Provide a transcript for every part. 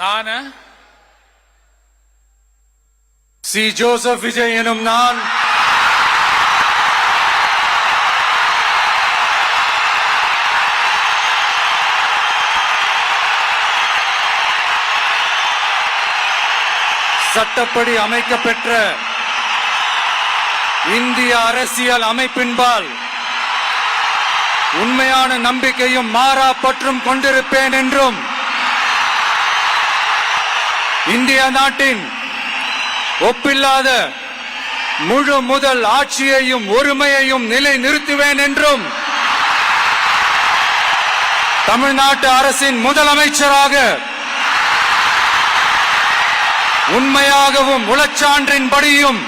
நான் C Joseph Vijay எனும் நான் சட்டப்படி அமைக்கப்பெற்ற இந்திய அரசியல் அமைப்பின்பால் உண்மையான நம்பிக்கையும் மாறா பற்றும் கொண்டிருப்பேன் என்றும் இந்திய நாட்டின் ஒப்பில்லாத முழு முதல் ஆட்சியையும் ஒருமையையும் நிலை நிறுத்துவேன் என்றும் தமிழ்நாட்டு அரசின் முதலமைச்சராக உண்மையாகவும் உளச்சான்றின்படியும்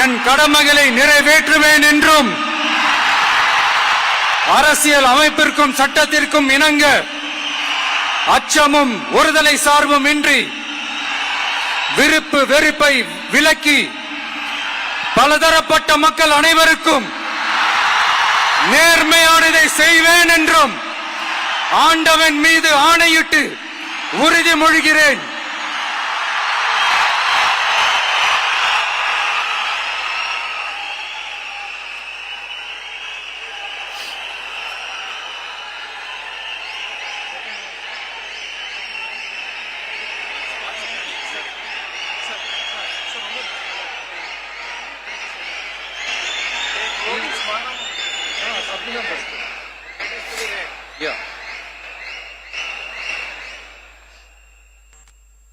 என் கடமைகளை நிறைவேற்றுவேன் என்றும் அரசியல் அமைப்பிற்கும் சட்டத்திற்கும் இணங்க அச்சமும் ஒருதலை சார்பும் இன்றி விருப்பு வெறுப்பை விலக்கி பலதரப்பட்ட மக்கள் அனைவருக்கும் நேர்மையானதை செய்வேன் என்றும் ஆண்டவன் மீது ஆணையிட்டு உறுதிமொழிகிறேன்.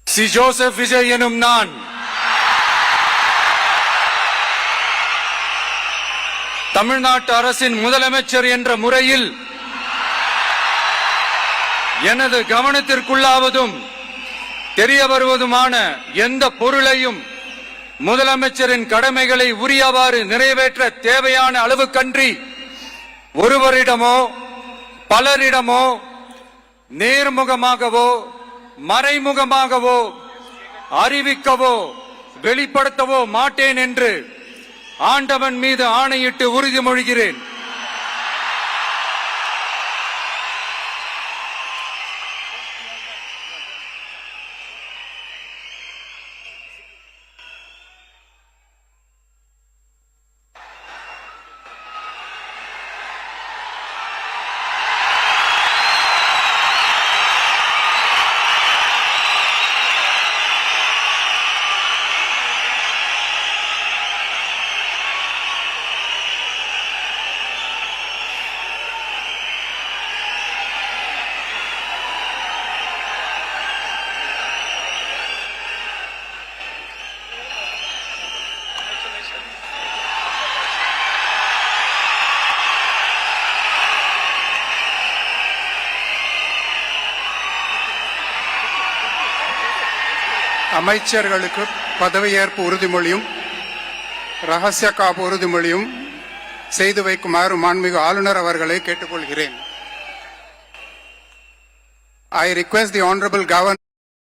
சி ஜோசப் விஜய் எனும் நான் தமிழ்நாட்டு அரசின் முதலமைச்சர் என்ற முறையில் எனது கவனத்திற்குள்ளாவதும் தெரிய வருவதுமான எந்த பொருளையும் முதலமைச்சரின் கடமைகளை உரியவாறு நிறைவேற்ற தேவையான அளவுக்கன்றி ஒருவரிடமோ பலரிடமோ நேர்முகமாகவோ மறைமுகமாகவோ அறிவிக்கவோ வெளிப்படுத்தவோ மாட்டேன் என்று ஆண்டவன் மீது ஆணையிட்டு உறுதிமொழிகிறேன். அமைச்சர்களுக்கு பதவியேற்பு உறுதிமொழியும் ரகசிய காப்பு உறுதிமொழியும் செய்து வைக்குமாறு மாண்புமிகு ஆளுநர் அவர்களை கேட்டுக்கொள்கிறேன். I request the Honorable Governor